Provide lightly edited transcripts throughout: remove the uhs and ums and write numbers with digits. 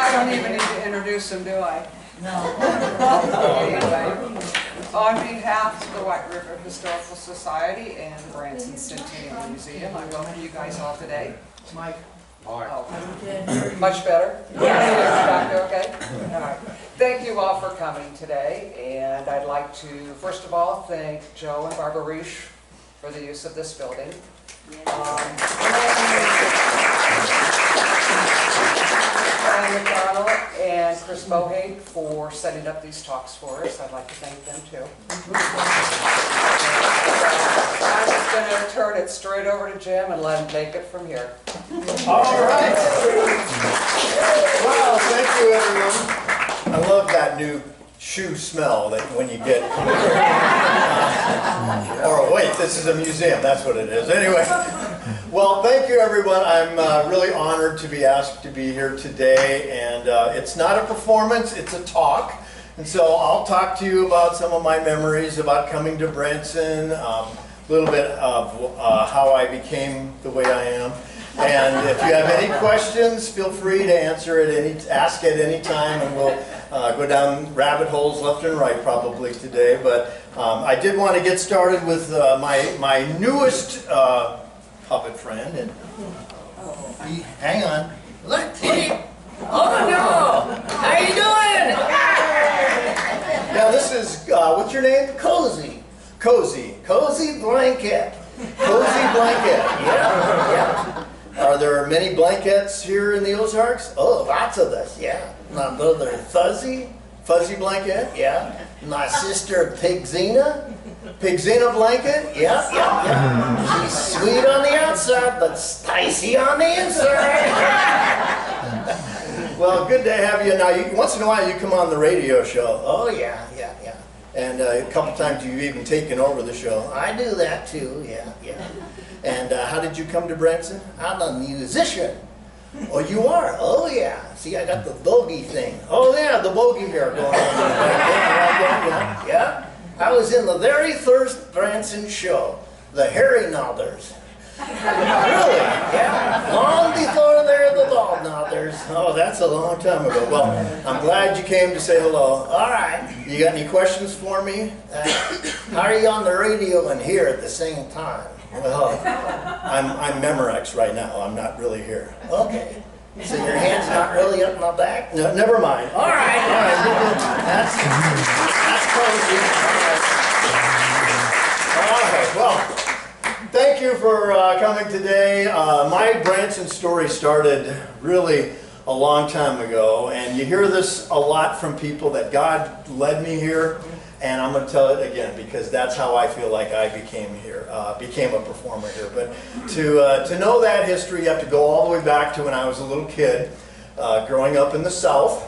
I don't even need to introduce him, do I? No. Anyway, on behalf of the White River Historical Society and the Branson Centennial Museum, I welcome you guys all today. Mike. Oh, much better? Yeah. Okay? All right. Thank you all for coming today, and I'd like to, first of all, thank Joe and Barbara Reich for the use of this building. Brian McDonald and Chris Bohate for setting up these talks for us. I'd like to thank them too. I'm just going to turn it straight over to Jim and let him take it from here. All right. Wow, thank you everyone. I love that new shoe smell that when you get or wait, this is a museum, that's what it is. Anyway, well, thank you everyone. I'm really honored to be asked to be here today, and it's not a performance, it's a talk. And so I'll talk to you about some of my memories about coming to Branson, a little bit of how I became the way I am. And if you have any questions, feel free to ask at any time, and we'll go down rabbit holes left and right probably today. But I did want to get started with my newest puppet friend. And hang on. Look. Oh no! How you doing? Now this is, what's your name? Cozy. Cozy. Cozy Blanket. Cozy Blanket. Yeah. Are there many blankets here in the Ozarks? Oh, lots of us, yeah. My brother Fuzzy Blanket, yeah. My sister Pigzina Blanket, yeah. She's sweet on the outside, but spicy on the inside. Well, good to have you. Now, once in a while you come on the radio show. Oh, yeah. And a couple times you've even taken over the show. I do that too, yeah. And how did you come to Branson? I'm a musician. Oh, you are? Oh, yeah. See, I got the bogey thing. Oh, yeah, the bogey hair going on. Yeah. I was in the very first Branson show, the Harry Nodders. Really? Yeah. Long before they're the Bald Nodders. Oh, that's a long time ago. Well, I'm glad you came to say hello. All right. You got any questions for me? How are you on the radio and here at the same time? Well, I'm Memorex right now. I'm not really here. Okay. So your hand's not really up my back? No, never mind. All right. That's probably all right. Well, thank you for coming today. My Branson story started really a long time ago, and you hear this a lot from people that God led me here, and I'm going to tell it again because that's how I feel like I became a performer here. But to know that history, you have to go all the way back to when I was a little kid, growing up in the South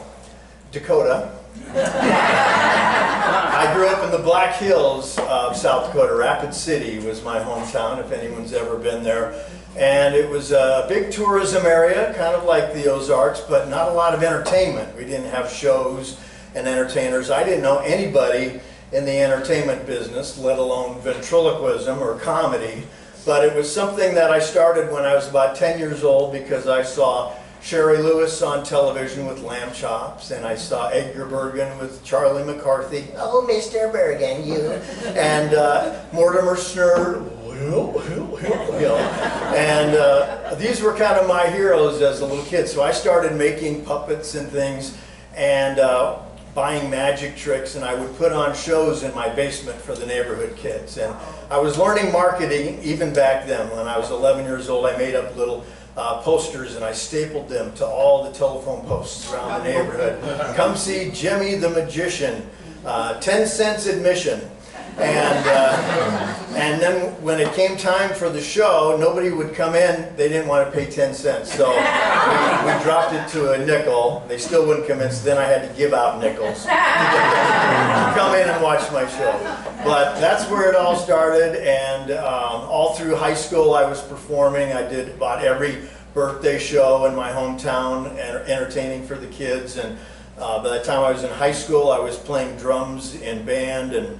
Dakota. I grew up in the Black Hills of South Dakota. Rapid City was my hometown, if anyone's ever been there. And it was a big tourism area, kind of like the Ozarks, but not a lot of entertainment. We didn't have shows and entertainers. I didn't know anybody in the entertainment business, let alone ventriloquism or comedy. But it was something that I started when I was about 10 years old because I saw Sherry Lewis on television with lamb chops, and I saw Edgar Bergen with Charlie McCarthy. Oh, Mr. Bergen, you. And Mortimer Snurd. And these were kind of my heroes as a little kid. So I started making puppets and things and buying magic tricks, and I would put on shows in my basement for the neighborhood kids. And I was learning marketing even back then. When I was 11 years old, I made up little posters and I stapled them to all the telephone posts around the neighborhood. Come see Jimmy the Magician, 10 cents admission. And then when it came time for the show, nobody would come in. They didn't want to pay 10 cents. So we dropped it to a nickel. They still wouldn't come in, so then I had to give out nickels. Come in and watch my show. But that's where it all started, and all through high school I was performing. I did about every birthday show in my hometown, entertaining for the kids. And by the time I was in high school, I was playing drums in band and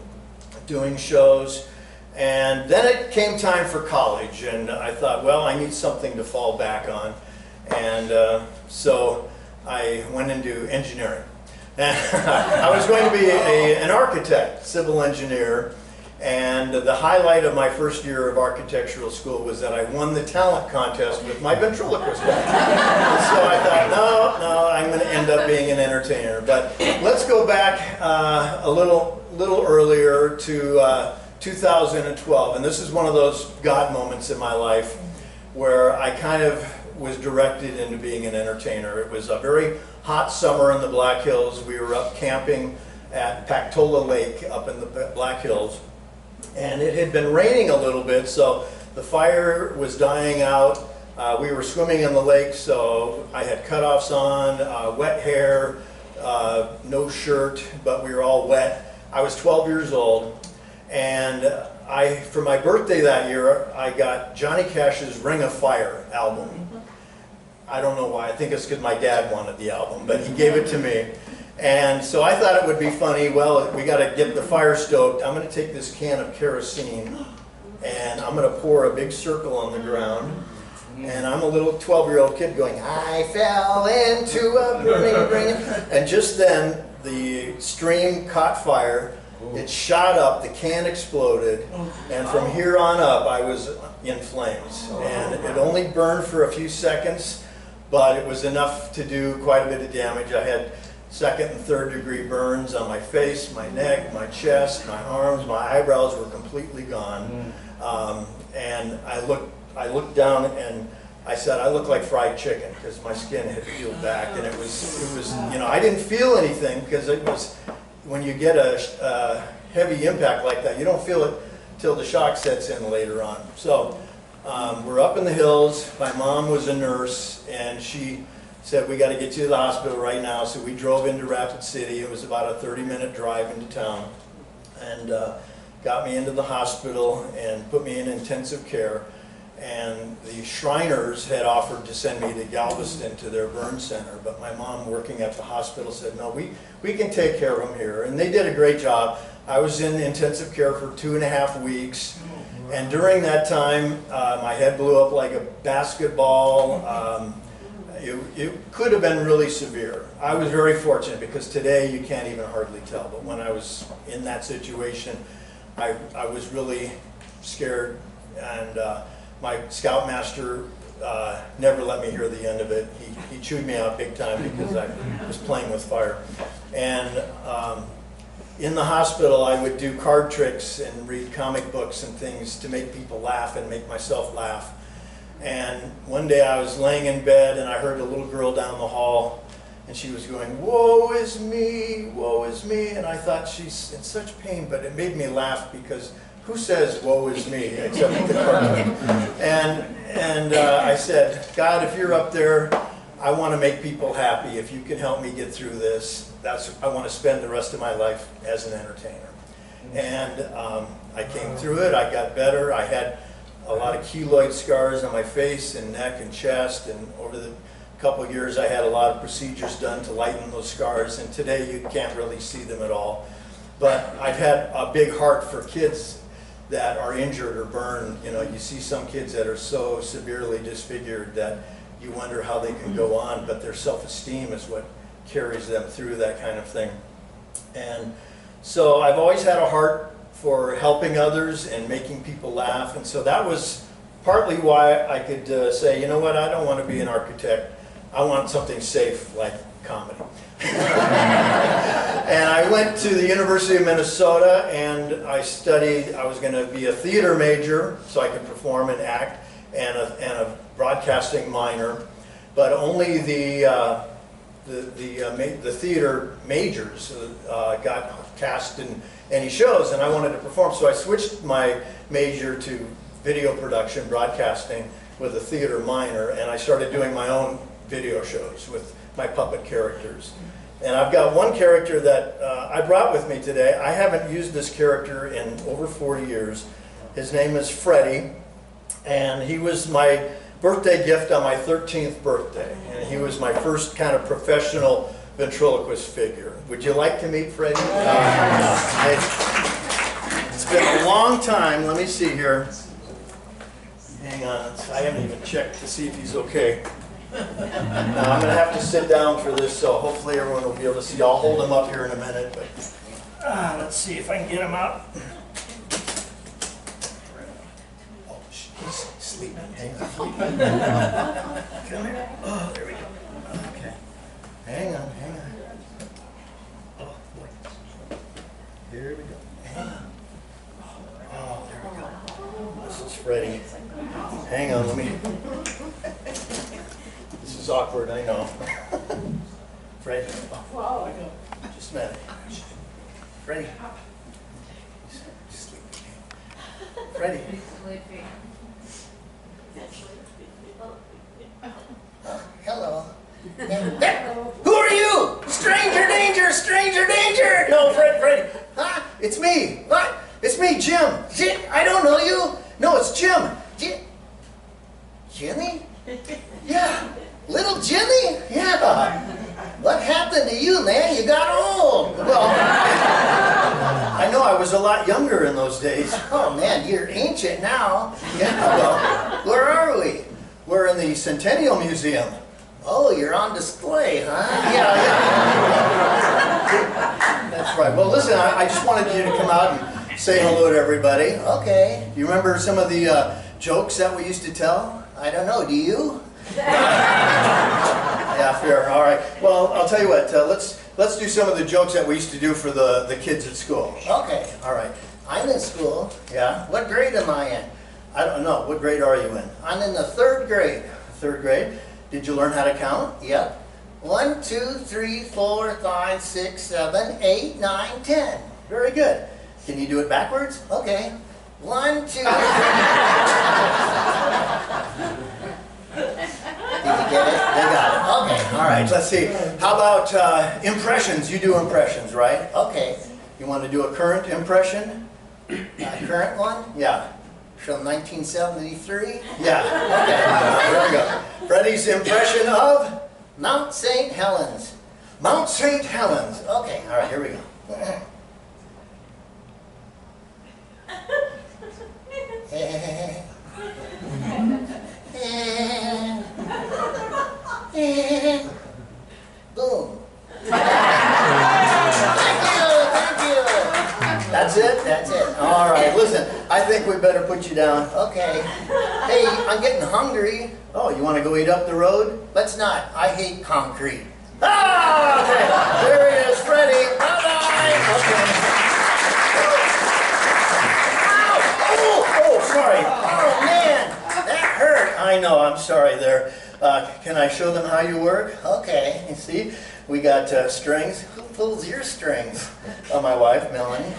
doing shows. And then it came time for college, and I thought, well, I need something to fall back on. And so I went into engineering. And I was going to be an architect, civil engineer, and the highlight of my first year of architectural school was that I won the talent contest with my ventriloquist act. And so I thought, no, I'm going to end up being an entertainer. But let's go back a little earlier to 2012, and this is one of those God moments in my life where I kind of was directed into being an entertainer. It was a very hot summer in the Black Hills. We were up camping at Pactola Lake up in the Black Hills, and it had been raining a little bit, so the fire was dying out. We were swimming in the lake, so I had cutoffs on, wet hair, no shirt, but we were all wet. I was 12 years old, and for my birthday that year, I got Johnny Cash's Ring of Fire album. I don't know why. I think it's because my dad wanted the album, but he gave it to me. And so I thought it would be funny. Well, we got to get the fire stoked. I'm going to take this can of kerosene and I'm going to pour a big circle on the ground. And I'm a little 12-year-old kid going, I fell into a burning ring. And just then, the stream caught fire. It shot up, the can exploded, and from here on up I was in flames. And it only burned for a few seconds, but it was enough to do quite a bit of damage. I had second and third degree burns on my face, my neck, my chest, my arms, my eyebrows were completely gone. And I looked down and I said, I look like fried chicken because my skin had peeled back, and it was, you know, I didn't feel anything because it was, when you get a heavy impact like that, you don't feel it till the shock sets in later on. So we're up in the hills. My mom was a nurse, and she said, we got to get you to the hospital right now. So we drove into Rapid City. It was about a 30-minute drive into town, and got me into the hospital and put me in intensive care. And the Shriners had offered to send me to Galveston to their burn center, but my mom, working at the hospital, said, no, we can take care of them here. And they did a great job. I was in intensive care for 2.5 weeks. And during that time, my head blew up like a basketball. It could have been really severe. I was very fortunate because today you can't even hardly tell. But when I was in that situation, I was really scared. And my scoutmaster never let me hear the end of it. He chewed me out big time because I was playing with fire. And in the hospital, I would do card tricks and read comic books and things to make people laugh and make myself laugh. And one day I was laying in bed and I heard a little girl down the hall, and she was going, woe is me, woe is me. And I thought, she's in such pain, but it made me laugh because who says woe is me except the cartoon? And I said, God, if you're up there, I want to make people happy. If you can help me get through this, I want to spend the rest of my life as an entertainer. And I came through it. I got better. I had a lot of keloid scars on my face and neck and chest, and over the couple of years I had a lot of procedures done to lighten those scars, and today you can't really see them at all. But I've had a big heart for kids that are injured or burned. You know, you see some kids that are so severely disfigured that you wonder how they can go on, but their self-esteem is what carries them through that kind of thing. And so I've always had a heart for helping others and making people laugh, and so that was partly why I could say, you know what, I don't want to be an architect. I want something safe like comedy. And I went to the University of Minnesota and I studied. I was going to be a theater major so I could perform and act, and a broadcasting minor, but only the theater majors got cast in any shows, and I wanted to perform, so I switched my major to video production, broadcasting, with a theater minor, and I started doing my own video shows with my puppet characters. And I've got one character that I brought with me today. I haven't used this character in over 40 years. His name is Freddie, and he was my birthday gift on my 13th birthday, and he was my first kind of professional ventriloquist figure. Would you like to meet Freddie? It's been a long time. Let me see here. Hang on, I haven't even checked to see if he's okay. Now I'm going to have to sit down for this, so hopefully everyone will be able to see. I'll hold them up here in a minute, but let's see if I can get them out. Oh, he's sleeping. Hang on. Come here. Oh, there we go. Okay. Hang on. Oh, boy. Here we go. Hang on. Oh, there we go. This is Freddie. Hang on, let me. This is awkward, I know. Freddie. Oh, just a minute. Freddie. He's sleeping. Freddie. Hello. Who are you? Stranger danger, stranger danger! No, Freddie. Huh? It's me. What? It's me, Jim. Jim? I don't know you. No, it's Jim. Jimmy? Yeah. Little Jimmy? Yeah. What happened to you, man? You got old. Well, I know I was a lot younger in those days. Oh, man, you're ancient now. Yeah, well, Where are we? we're in the Centennial Museum. Oh, you're on display, huh? Yeah. That's right. Well, listen, I just wanted you to come out and say hello to everybody. Okay. You remember some of the jokes that we used to tell? I don't know. Do you? Yeah, fair. All right. Well, I'll tell you what. Let's do some of the jokes that we used to do for the kids at school. Okay. All right. I'm in school. Yeah. What grade am I in? I don't know. What grade are you in? I'm in the 3rd grade. 3rd grade. Did you learn how to count? Yep. 1, 2, 3, 4, 5, 6, 7, 8, 9, 10. Very good. Can you do it backwards? Okay. 1, 2, 3. Did you get it? They got it. Okay. All right. Let's see. How about impressions? You do impressions, right? Okay. You want to do a current impression? Current one? Yeah. From 1973? Yeah. Okay. There we go. Freddie's impression of Mount St. Helens. Mount St. Helens. Okay. All right. Here we go. Boom. Thank you. That's it? That's it. All right. Listen, I think we better put you down. Okay. Hey, I'm getting hungry. Oh, you want to go eat up the road? Let's not. I hate concrete. Ah, okay. There he is, Freddie. Bye-bye. Okay. Oh, sorry. Oh, man. That hurt. I know, I'm sorry there. Can I show them how you work? Okay. You see, we got strings. Who pulls your strings? Oh, my wife, Melanie.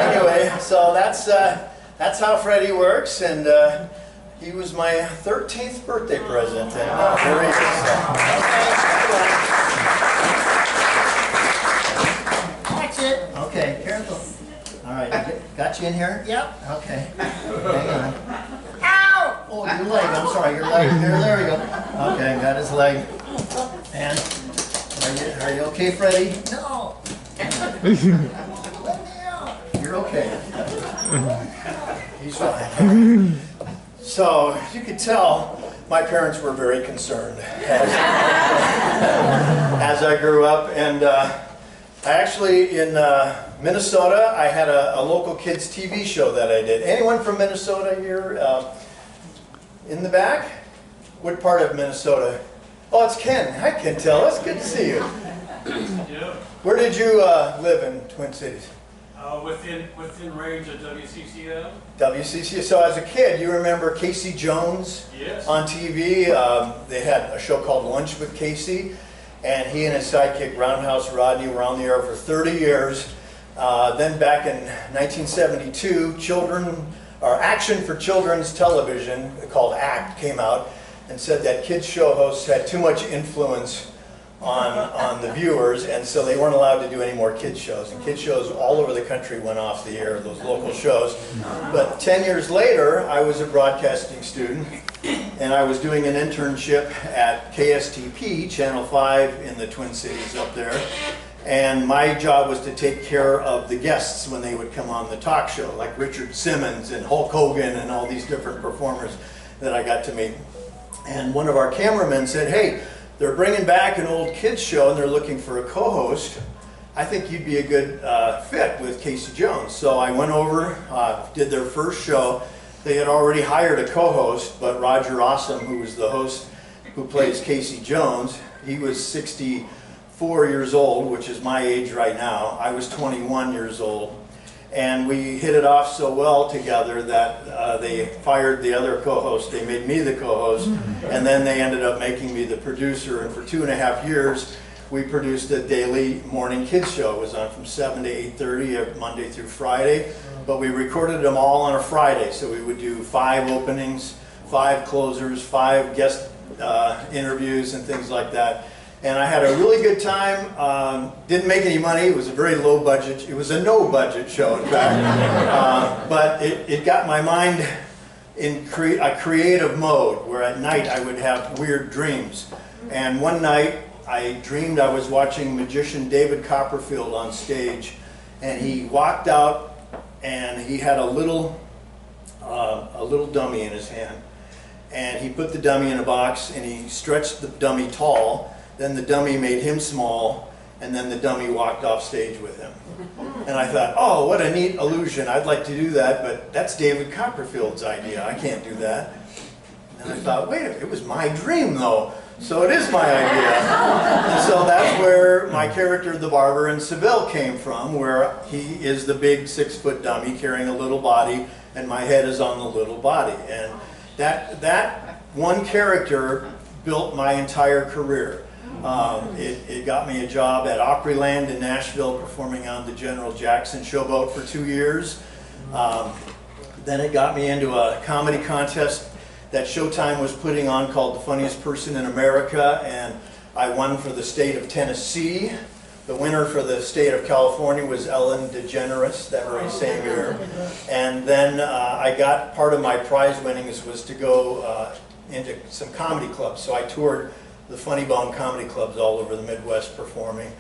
Anyway, so that's how Freddie works, and he was my 13th birthday present, and here he is. That's it. Okay, careful. All right, got you in here? Yep. Okay, hang on. Ow! Oh, your leg. I'm sorry, your leg. There we go. Okay, got his leg. And are you okay, Freddie? No. Let me out. You're okay. He's fine. So you could tell my parents were very concerned as I grew up, and I actually in Minnesota I had a local kids TV show that I did. Anyone from Minnesota here? In the back? What part of Minnesota? Oh, it's Ken. Hi, Ken. Tell us. Good to see you. Yeah, Where did you live in Twin Cities? within range of WCCO. WCC. So as a kid, you remember Casey Jones Yes. on TV? They had a show called Lunch with Casey, and he and his sidekick Roundhouse Rodney were on the air for 30 years. Then back in 1972, Action for Children's Television, called ACT, came out and said that kids show hosts had too much influence on the viewers, and so they weren't allowed to do any more kids shows. And kids shows all over the country went off the air, those local shows. But 10 years later, I was a broadcasting student, and I was doing an internship at KSTP, Channel 5 in the Twin Cities up there. And my job was to take care of the guests when they would come on the talk show, like Richard Simmons and Hulk Hogan and all these different performers that I got to meet. And one of our cameramen said, hey, they're bringing back an old kids show and they're looking for a co-host. I think you'd be a good fit with Casey Jones. So I went over, did their first show. They had already hired a co-host, but Roger Awesome, who was the host who plays Casey Jones, he was 64 years old, which is my age right now. I was 21 years old. And we hit it off so well together that they fired the other co-host. They made me the co-host, and then they ended up making me the producer. And for 2.5 years, we produced a daily morning kids show. It was on from 7 to 8:30 Monday through Friday, but we recorded them all on a Friday. So we would do 5 openings, 5 closers, 5 guest interviews, and things like that. And I had a really good time. Didn't make any money. It was a very low budget. It was a no budget show, in fact. But it got my mind in a creative mode where at night I would have weird dreams. And one night I dreamed I was watching magician David Copperfield on stage. And he walked out and he had a little dummy in his hand. And he put the dummy in a box and he stretched the dummy tall. Then the dummy made him small, and then the dummy walked off stage with him. And I thought, oh, what a neat illusion. I'd like to do that, but that's David Copperfield's idea. I can't do that. And I thought, wait, it was my dream, though. So it is my idea. And so that's where my character, the barber in Seville, came from, where he is the big 6-foot dummy carrying a little body, and my head is on the little body. And that one character built my entire career. It got me a job at Opryland in Nashville performing on the General Jackson Showboat for 2 years. Then it got me into a comedy contest that Showtime was putting on called The Funniest Person in America, and I won for the state of Tennessee. The winner for the state of California was Ellen DeGeneres that very same year. And then I got part of my prize winnings was to go into some comedy clubs. So I toured the Funny Bone comedy clubs all over the Midwest performing.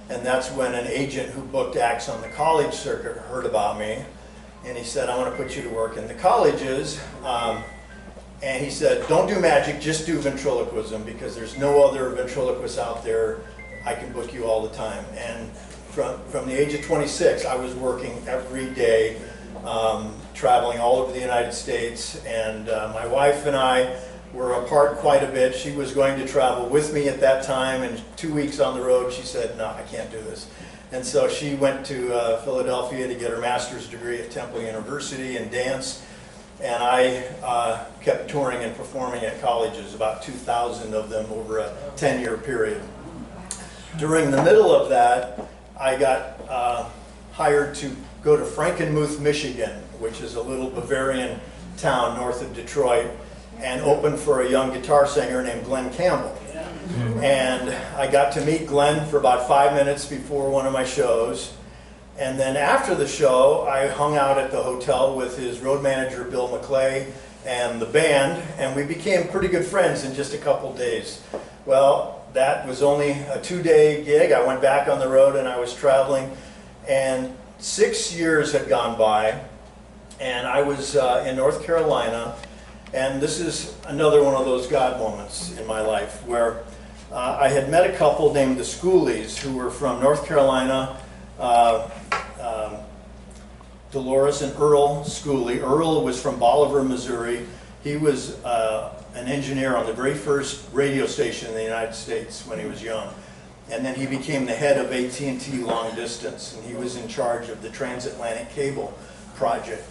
And that's when an agent who booked acts on the college circuit heard about me. And he said, I want to put you to work in the colleges. And he said, don't do magic, just do ventriloquism, because there's no other ventriloquist out there. I can book you all the time. And from the age of 26, I was working every day, traveling all over the United States. And my wife and I were apart quite a bit. She was going to travel with me at that time, and 2 weeks on the road, she said, no, I can't do this. And so she went to Philadelphia to get her master's degree at Temple University in dance, and I kept touring and performing at colleges, about 2,000 of them over a 10-year period. During the middle of that, I got hired to go to Frankenmuth, Michigan, which is a little Bavarian town north of Detroit, and opened for a young guitar singer named Glenn Campbell. And I got to meet Glenn for about 5 minutes before one of my shows. And then after the show, I hung out at the hotel with his road manager, Bill McClay, and the band, and we became pretty good friends in just a couple days. Well, that was only a 2-day gig. I went back on the road and I was traveling, and 6 years had gone by, and I was in North Carolina. And this is another one of those God moments in my life where I had met a couple named the Schoolies who were from North Carolina, Dolores and Earl Schooley. Earl was from Bolivar, Missouri. He was an engineer on the very first radio station in the United States when he was young. And then he became the head of AT&T Long Distance, and he was in charge of the transatlantic cable project.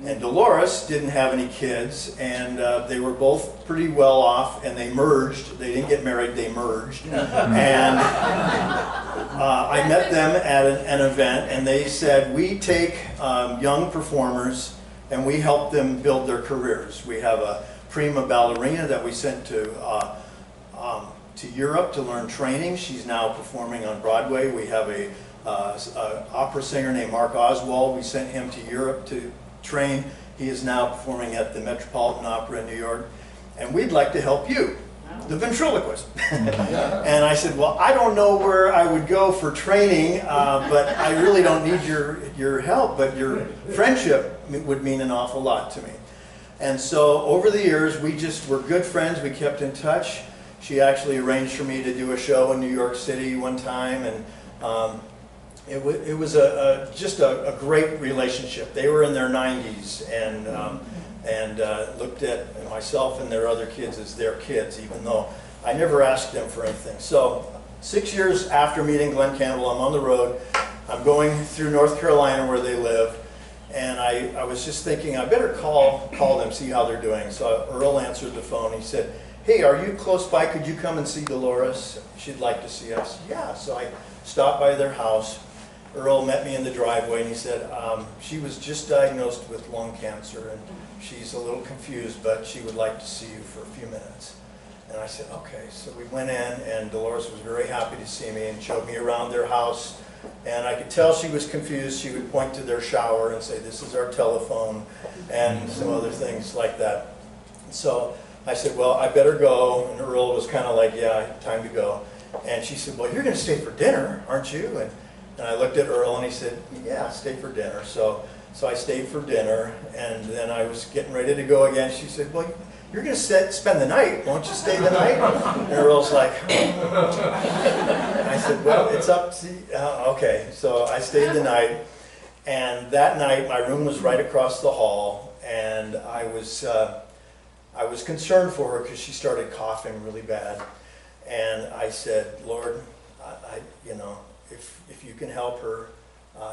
And Dolores didn't have any kids, and they were both pretty well off, and they merged. They didn't get married, they merged. And I met them at an event, and they said, we take young performers and we help them build their careers. We have a prima ballerina that we sent to Europe to learn training. She's now performing on Broadway. We have a opera singer named Mark Oswald. We sent him to Europe to train. He is now performing at the Metropolitan Opera in New York, and we'd like to help you, the ventriloquist. And I said, well, I don't know where I would go for training, but I really don't need your help, but your friendship would mean an awful lot to me. And so over the years, we just were good friends. We kept in touch. She actually arranged for me to do a show in New York City one time, and it was just a great relationship. They were in their 90s and looked at myself and their other kids as their kids, even though I never asked them for anything. So 6 years after meeting Glenn Campbell, I'm on the road. I'm going through North Carolina where they live, and I was just thinking I better call them, see how they're doing. So Earl answered the phone. He said, "Hey, are you close by? Could you come and see Dolores? She'd like to see us." Yeah, so I stopped by their house. Earl met me in the driveway and he said, she was just diagnosed with lung cancer and she's a little confused, but she would like to see you for a few minutes. And I said, okay. So we went in and Dolores was very happy to see me and showed me around their house. And I could tell she was confused. She would point to their shower and say, "This is our telephone," and some other things like that. So I said, well, I better go. And Earl was kind of like, yeah, time to go. And she said, well, you're going to stay for dinner, aren't you? And I looked at Earl and he said, yeah, stay for dinner. So I stayed for dinner, and then I was getting ready to go again. She said, well, you're going to spend the night. Won't you stay the night? And Earl's like, I said, well, it's up to you. Okay. So I stayed the night, and that night my room was right across the hall, and I was concerned for her because she started coughing really bad. And I said, Lord, if you can help her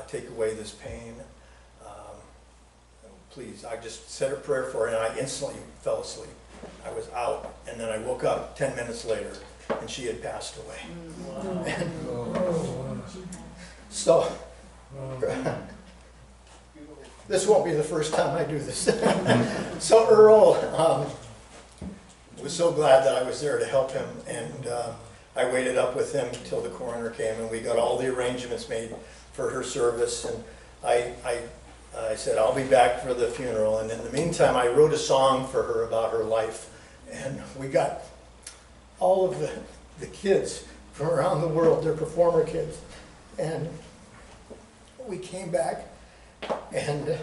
take away this pain, please. I just said a prayer for her, and I instantly fell asleep. I was out, and then I woke up 10 minutes later, and she had passed away. Wow. So, this won't be the first time I do this. So Earl was so glad that I was there to help him, and I waited up with him until the coroner came, and we got all the arrangements made for her service. And I said, I'll be back for the funeral. And in the meantime, I wrote a song for her about her life. And we got all of the kids from around the world, they're performer kids. And we came back and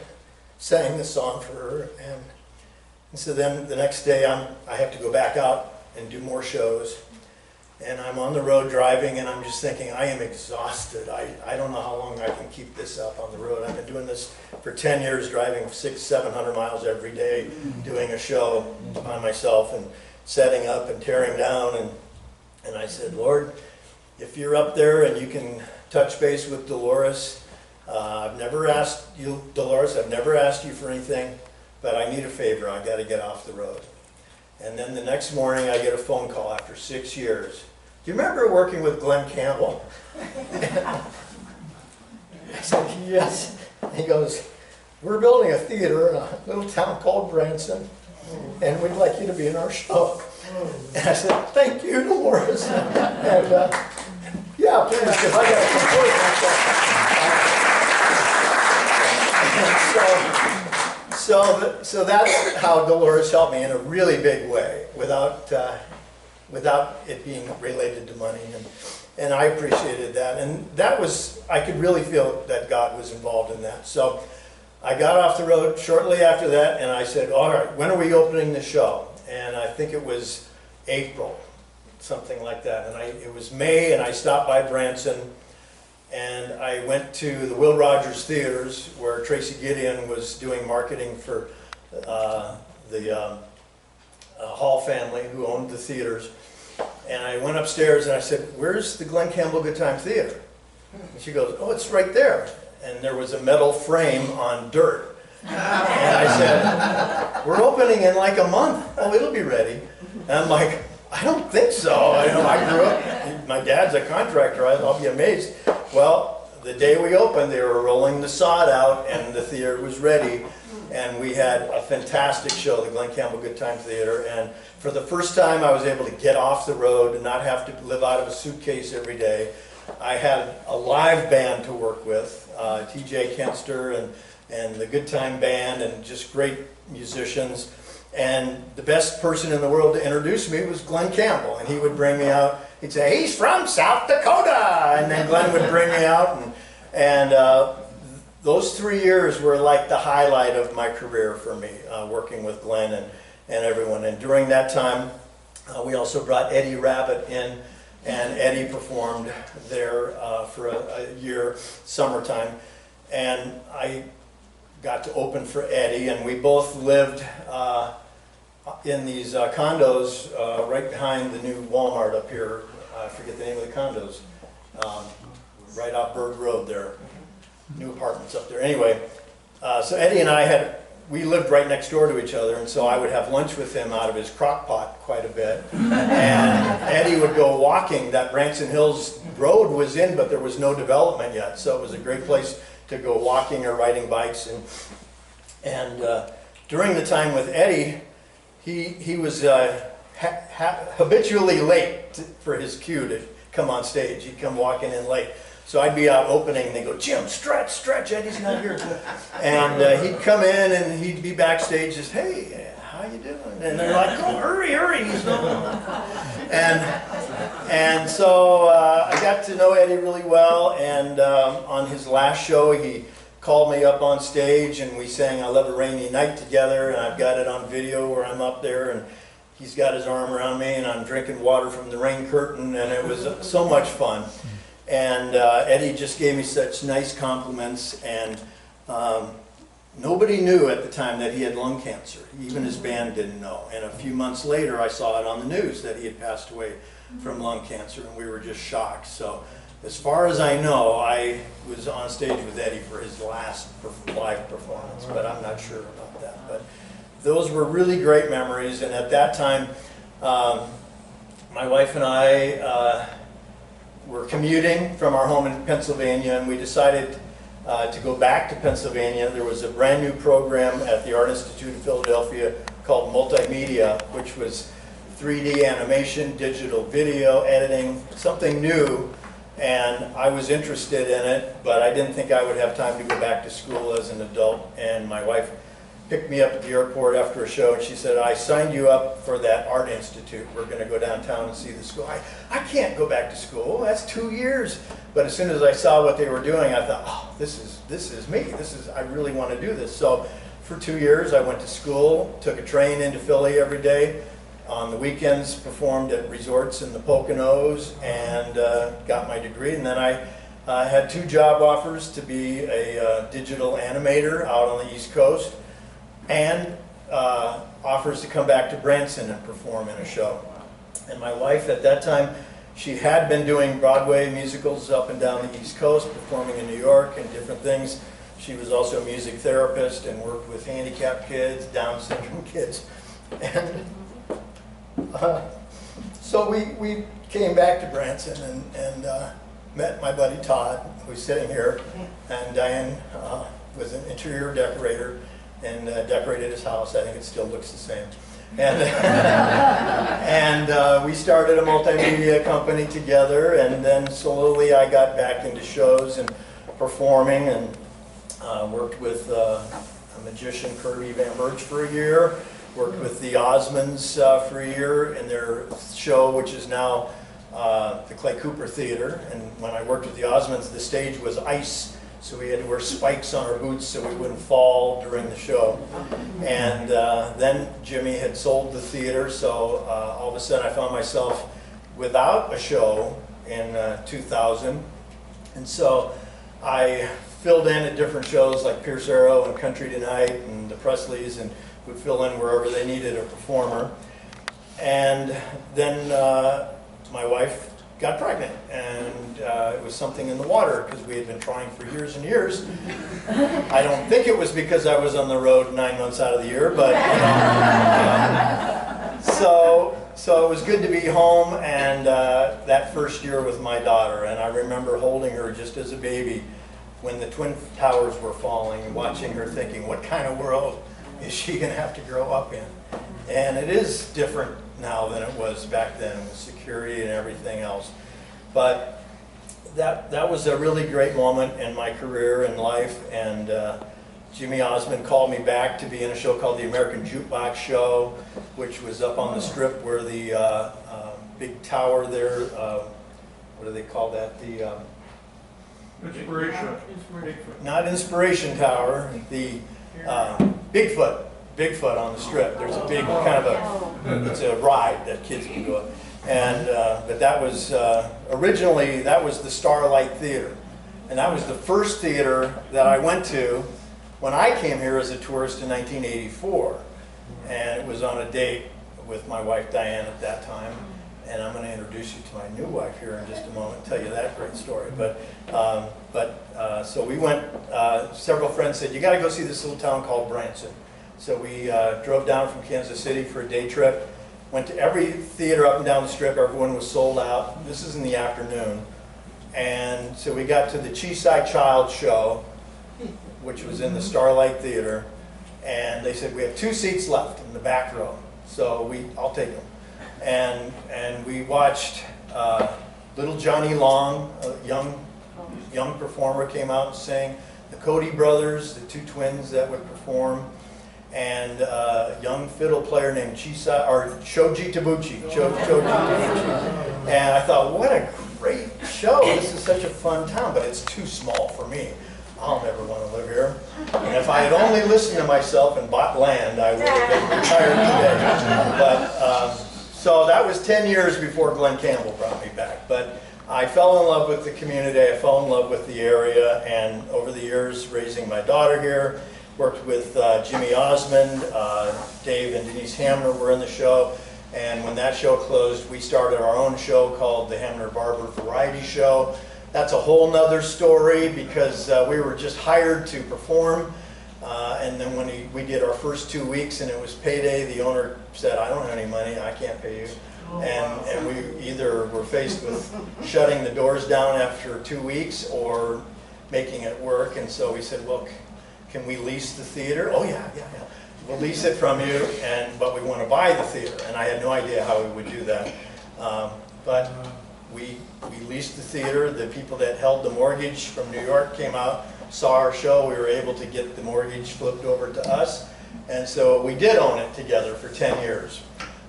sang the song for her. And so then the next day, I have to go back out and do more shows. And I'm on the road driving, and I'm just thinking, I am exhausted. I don't know how long I can keep this up on the road. I've been doing this for 10 years, driving 600-700 miles every day, doing a show by myself and setting up and tearing down. And I said, Lord, if you're up there and you can touch base with Dolores, I've never asked you, Dolores, I've never asked you for anything, but I need a favor. I got to get off the road. And then the next morning, I get a phone call after 6 years. Do you remember working with Glenn Campbell? I said, yes. And he goes, we're building a theater in a little town called Branson, and we'd like you to be in our show. And I said, thank you, Dolores. And yeah, please, because I got to support myself. So that's how Dolores helped me in a really big way, without it being related to money, and I appreciated that, and that was, I could really feel that God was involved in that. So I got off the road shortly after that, and I said, all right, when are we opening the show? And I think it was April, something like that, and it was May, and I stopped by Branson, and I went to the Will Rogers Theaters, where Tracy Gideon was doing marketing for the Hall family, who owned the theaters. And I went upstairs and I said, where's the Glenn Campbell Good Time Theater? And she goes, oh, it's right there. And there was a metal frame on dirt. And I said, we're opening in like a month. Oh, it'll be ready. And I'm like, I don't think so. I grew up, my dad's a contractor, I'll be amazed. Well, the day we opened, they were rolling the sod out and the theater was ready. And we had a fantastic show, the Glenn Campbell Good Time Theater. And for the first time, I was able to get off the road and not have to live out of a suitcase every day. I had a live band to work with, TJ Kenster and the Good Time Band, and just great musicians. And the best person in the world to introduce me was Glenn Campbell. And he would bring me out. He'd say, he's from South Dakota. And then Glenn would bring me out. And those 3 years were like the highlight of my career for me, working with Glenn and everyone. And during that time, we also brought Eddie Rabbitt in, and Eddie performed there for a year, summertime. And I got to open for Eddie, and we both lived in these condos right behind the new Walmart up here. I forget the name of the condos. Right off Bird Road there. New apartments up there. Anyway, so Eddie and I we lived right next door to each other, and so I would have lunch with him out of his crock pot quite a bit. And Eddie would go walking. That Branson Hills Road was in, but there was no development yet, so it was a great place to go walking or riding bikes. And during the time with Eddie, he was habitually late for his cue to come on stage. He'd come walking in late. So I'd be out opening, and they'd go, "Jim, stretch, Eddie's not here." And he'd come in, and he'd be backstage just, "Hey, how you doing?" And they're like, "Oh, hurry, he's not." And so I got to know Eddie really well, and on his last show, he called me up on stage, and we sang "I Love a Rainy Night" together, and I've got it on video where I'm up there, and he's got his arm around me, and I'm drinking water from the rain curtain, and it was so much fun. And Eddie just gave me such nice compliments, and nobody knew at the time that he had lung cancer. Even his band didn't know. And a few months later, I saw it on the news that he had passed away from lung cancer, and we were just shocked. So as far as I know, I was on stage with Eddie for his last live performance, but I'm not sure about that. But those were really great memories, and at that time, my wife and I were commuting from our home in Pennsylvania, and we decided to go back to Pennsylvania. There was a brand new program at the Art Institute of Philadelphia called Multimedia, which was 3D animation, digital video editing, something new, and I was interested in it, but I didn't think I would have time to go back to school as an adult. And my wife picked me up at the airport after a show, and she said, "I signed you up for that Art Institute. We're going to go downtown and see the school." I can't go back to school. That's 2 years. But as soon as I saw what they were doing, I thought, "Oh, this is me. I really want to do this." So for 2 years, I went to school, took a train into Philly every day. On the weekends, performed at resorts in the Poconos, and got my degree. And then I had 2 job offers to be a digital animator out on the East Coast, and offers to come back to Branson and perform in a show. And my wife at that time, she had been doing Broadway musicals up and down the East Coast, performing in New York and different things. She was also a music therapist and worked with handicapped kids, Down syndrome kids. And so we came back to Branson and met my buddy Todd, who's sitting here, and Diane was an interior decorator and decorated his house. I think it still looks the same. And, and we started a multimedia company together, and then slowly I got back into shows and performing, and worked with a magician, Kirby Van Burch, for a year. Worked with the Osmonds for a year in their show, which is now the Clay Cooper Theater. And when I worked with the Osmonds, the stage was ice, so we had to wear spikes on our boots so we wouldn't fall during the show. And then Jimmy had sold the theater, so all of a sudden I found myself without a show in 2000. And so I filled in at different shows like Pierce Arrow and Country Tonight and the Presleys, and would fill in wherever they needed a performer. And then my wife got pregnant, and it was something in the water because we had been trying for years and years. I don't think it was because I was on the road 9 months out of the year, but so it was good to be home, and that first year with my daughter, and I remember holding her just as a baby when the Twin Towers were falling and watching her thinking, what kind of world is she going to have to grow up in? And it is different now than it was back then with security and everything else. But that was a really great moment in my career and life. And Jimmy Osmond called me back to be in a show called the American Jukebox Show, which was up on the Strip where the big tower there, what do they call that? Not Inspiration Tower, the Bigfoot on the Strip. There's a big kind of it's a ride that kids can go on. And, but that was, originally that was the Starlight Theater. And that was the first theater that I went to when I came here as a tourist in 1984. And it was on a date with my wife Diane at that time. And I'm going to introduce you to my new wife here in just a moment and tell you that great story. So we went, several friends said, you got to go see this little town called Branson. So we drove down from Kansas City for a day trip, went to every theater up and down the Strip. Everyone was sold out. This is in the afternoon. And so we got to the Cheeside Child show, which was in the Starlight Theater. And they said, we have 2 seats left in the back row. So I'll take them. And we watched little Johnny Long, a young performer, came out and sang. The Cody brothers, the 2 twins that would perform, and a young fiddle player named Shoji Tabuchi. And I thought, what a great show! This is such a fun town, but it's too small for me. I'll never want to live here. And if I had only listened to myself and bought land, I would have been retired today. But so that was 10 years before Glenn Campbell brought me back. But I fell in love with the community. I fell in love with the area, and over the years, raising my daughter here, worked with Jimmy Osmond, Dave and Denise Hamner were in the show. And when that show closed, we started our own show called the Hamner Barber Variety Show. That's a whole nother story because we were just hired to perform. And then when we did our first 2 weeks and it was payday, the owner said, I don't have any money, I can't pay you. And we either were faced with shutting the doors down after 2 weeks or making it work. And so we said, well, can we lease the theater? Oh yeah. We'll lease it from you, but we want to buy the theater. And I had no idea how we would do that. But we leased the theater. The people that held the mortgage from New York came out, saw our show. We were able to get the mortgage flipped over to us. And so we did own it together for 10 years.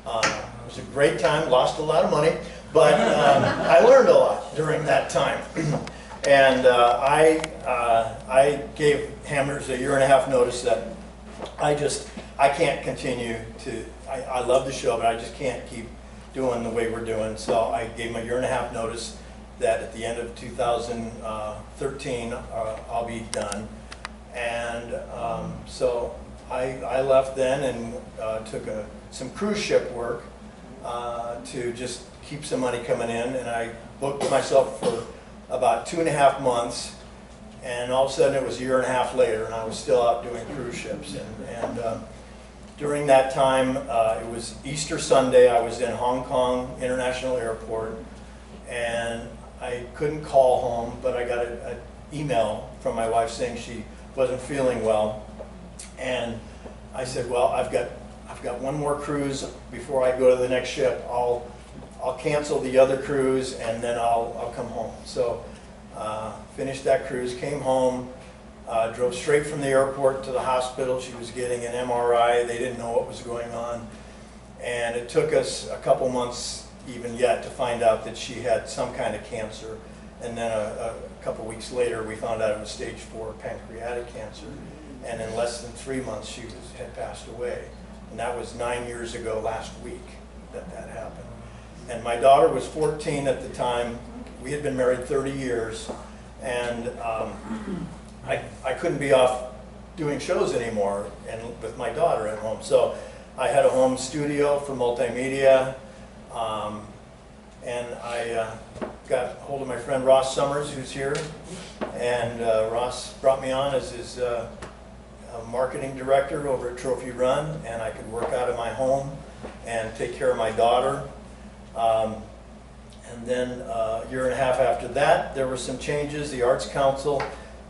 It was a great time, lost a lot of money, but I learned a lot during that time. And I gave Hammer's a 1.5 year notice that I can't continue to, I love the show, but I just can't keep doing the way we're doing. So I gave him a 1.5 year notice that at the end of 2013, I'll be done. And so I left then and took some cruise ship work to just keep some money coming in. And I booked myself for about 2.5 months. And all of a sudden it was 1.5 years later and I was still out doing cruise ships. And during that time, it was Easter Sunday. I was in Hong Kong International Airport and I couldn't call home, but I got an email from my wife saying she wasn't feeling well. And I said, well, I've got one more cruise before I go to the next ship. I'll cancel the other cruise and then I'll come home. So finished that cruise, came home, drove straight from the airport to the hospital. She was getting an MRI. They didn't know what was going on. And it took us a couple months even yet to find out that she had some kind of cancer. And then a couple weeks later, we found out it was stage 4 pancreatic cancer. And in less than 3 months, she had passed away. And that was 9 years ago last week that happened. And my daughter was 14 at the time. We had been married 30 years. And I couldn't be off doing shows anymore and with my daughter at home. So I had a home studio for multimedia. And I got hold of my friend Ross Summers, who's here. And Ross brought me on as his marketing director over at Trophy Run. And I could work out of my home and take care of my daughter. And then 1.5 years after that, there were some changes. The Arts Council,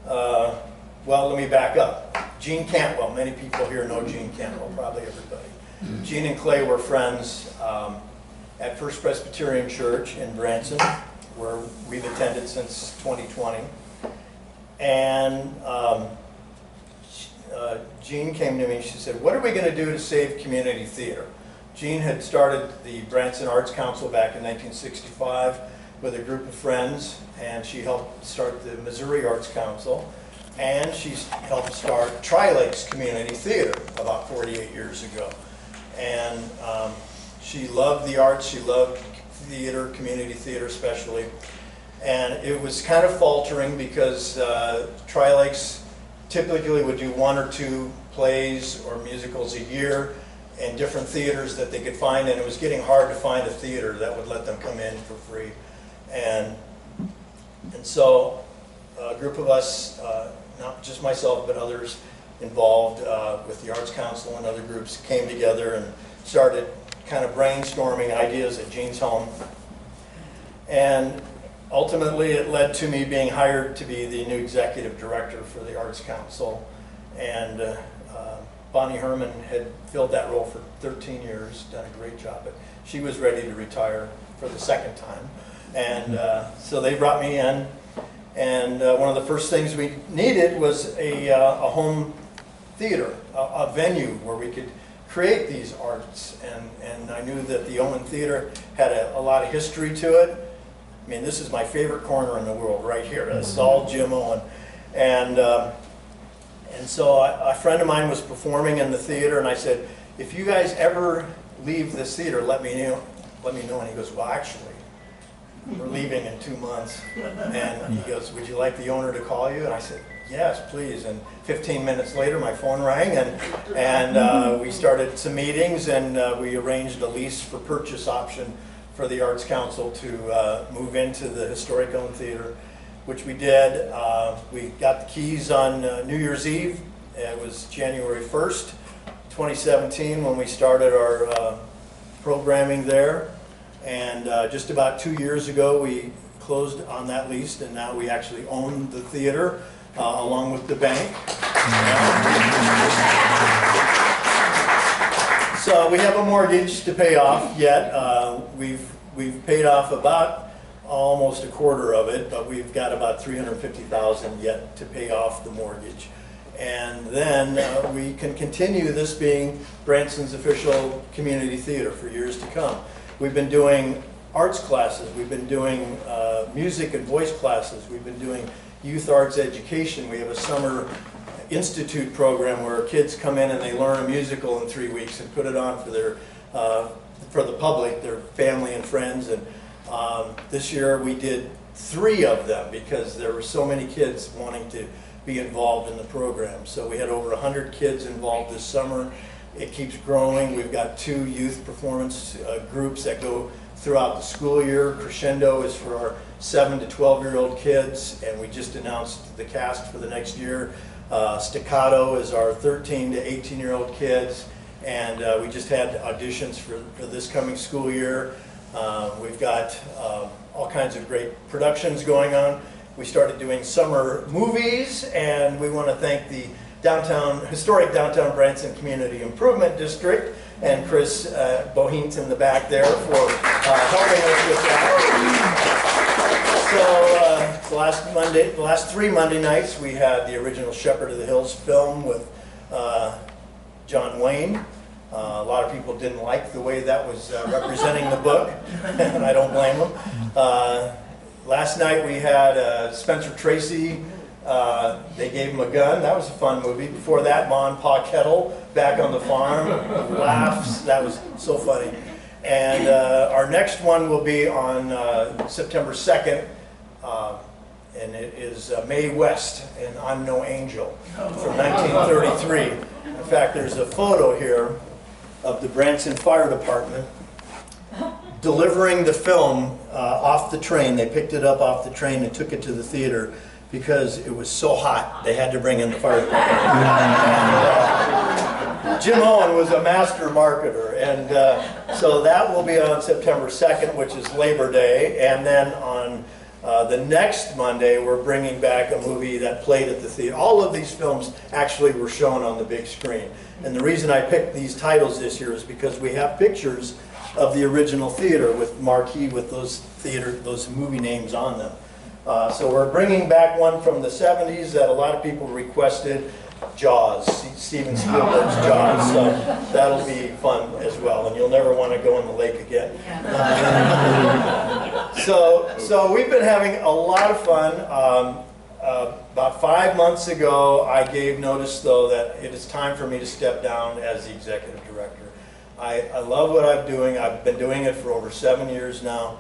well, let me back up. Gene Cantwell, many people here know Gene Cantwell, probably everybody. Gene and Clay were friends at First Presbyterian Church in Branson, where we've attended since 2020. And Gene came to me and she said, what are we going to do to save community theater? Gene had started the Branson Arts Council back in 1965, with a group of friends, and she helped start the Missouri Arts Council, and she helped start Tri-Lakes Community Theater about 48 years ago. And she loved the arts, she loved theater, community theater especially. And it was kind of faltering because Tri-Lakes typically would do 1 or 2 plays or musicals a year in different theaters that they could find, and it was getting hard to find a theater that would let them come in for free. And so a group of us, not just myself but others involved with the Arts Council and other groups, came together and started kind of brainstorming ideas at Jean's home. And ultimately it led to me being hired to be the new executive director for the Arts Council. And Bonnie Herman had filled that role for 13 years, done a great job, but she was ready to retire for the second time. And so they brought me in, and one of the first things we needed was a home theater, a venue where we could create these arts. And I knew that the Owen Theater had a lot of history to it. I mean, this is my favorite corner in the world right here. This is all Jim Owen. And so a friend of mine was performing in the theater, and I said, if you guys ever leave this theater, let me know. And he goes, well, actually, we're leaving in 2 months. And he goes, would you like the owner to call you? And I said, yes, please. And 15 minutes later, my phone rang, and we started some meetings, and we arranged a lease for purchase option for the Arts Council to move into the historic Owen Theater, which we did. We got the keys on New Year's Eve. It was January 1st, 2017, when we started our programming there. And just about 2 years ago, we closed on that lease, and now we actually own the theater along with the bank. So we have a mortgage to pay off yet. We've paid off about almost a quarter of it, but we've got about $350,000 yet to pay off the mortgage. And then we can continue this being Branson's official community theater for years to come. We've been doing arts classes, we've been doing music and voice classes, we've been doing youth arts education. We have a summer institute program where kids come in and they learn a musical in 3 weeks and put it on for their for the public, their family and friends. And this year we did 3 of them because there were so many kids wanting to be involved in the program. So we had over 100 kids involved this summer. It keeps growing. We've got 2 youth performance groups that go throughout the school year. Crescendo is for our 7 to 12-year-old kids, and we just announced the cast for the next year. Staccato is our 13 to 18-year-old kids, and we just had auditions for this coming school year. We've got all kinds of great productions going on. We started doing summer movies, and we want to thank the historic downtown Branson Community Improvement District and Chris Bohint in the back there for helping us with that. So the last 3 Monday nights, we had the original Shepherd of the Hills film with John Wayne. A lot of people didn't like the way that was representing the book, and I don't blame them. Last night we had Spencer Tracy. They gave him a gun. That was a fun movie. Before that, Ma and Pa Kettle back on the farm. Laughs. That was so funny. And our next one will be on September 2nd, and it is Mae West and I'm No Angel from 1933. In fact, there's a photo here of the Branson Fire Department delivering the film off the train. They picked it up off the train and took it to the theater because it was so hot they had to bring in the fire department. Jim Owen was a master marketer, and so that will be on September 2nd, which is Labor Day, and then on the next Monday we're bringing back a movie that played at the theater. All of these films actually were shown on the big screen, and the reason I picked these titles this year is because we have pictures of the original theater with marquee with those movie names on them. So we're bringing back one from the 70s that a lot of people requested, Jaws, Steven Spielberg's Jaws. So that'll be fun as well, and you'll never want to go in the lake again. So we've been having a lot of fun. About 5 months ago, I gave notice, though, that it is time for me to step down as the executive director. I love what I'm doing. I've been doing it for over 7 years now.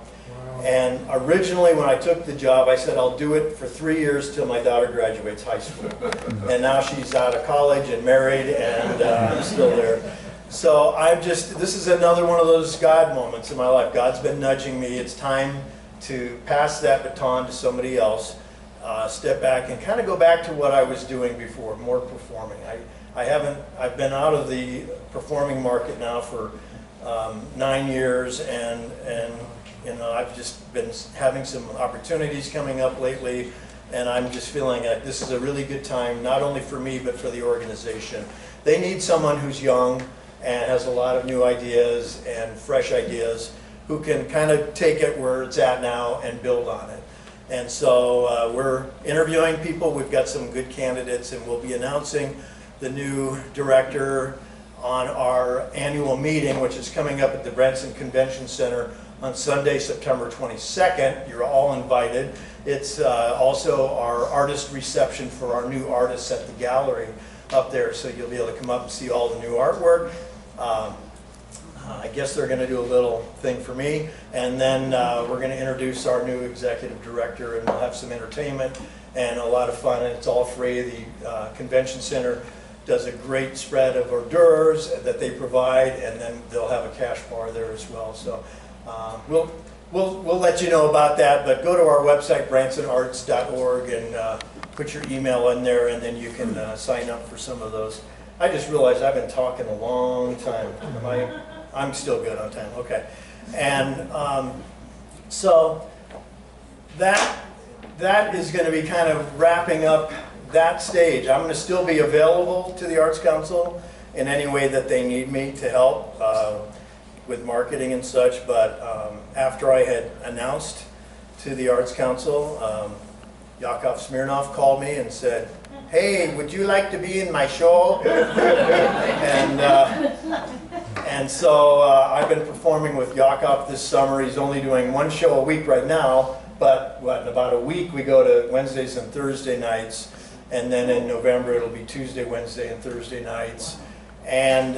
And originally, when I took the job, I said I'll do it for 3 years till my daughter graduates high school. And now she's out of college and married, and I'm still there. So this is another one of those God moments in my life. God's been nudging me. It's time to pass that baton to somebody else. Step back and kind of go back to what I was doing before, more performing. I've been out of the performing market now for 9 years, and you know, I've just been having some opportunities coming up lately, and I'm just feeling like this is a really good time, not only for me, but for the organization. They need someone who's young and has a lot of new ideas and fresh ideas, who can kind of take it where it's at now and build on it. And so we're interviewing people. We've got some good candidates, and we'll be announcing the new director on our annual meeting, which is coming up at the Branson Convention Center on Sunday, September 22nd. You're all invited. It's also our artist reception for our new artists at the gallery up there, so you'll be able to come up and see all the new artwork. I guess they're going to do a little thing for me, and then we're going to introduce our new executive director, and we'll have some entertainment and a lot of fun, and it's all free. The convention center does a great spread of hors d'oeuvres that they provide, and then they'll have a cash bar there as well. So we'll let you know about that, but go to our website, bransonarts.org, and put your email in there, and then you can sign up for some of those. I just realized I've been talking a long time. I'm still good on time, okay. And so that is going to be kind of wrapping up that stage. I'm going to still be available to the Arts Council in any way that they need me to help with marketing and such, but after I had announced to the Arts Council, Yakov Smirnov called me and said, "Hey, would you like to be in my show?" And so I've been performing with Yakov this summer. He's only doing one show a week right now, but in about a week we go to Wednesdays and Thursday nights, and then in November it'll be Tuesday, Wednesday, and Thursday nights. And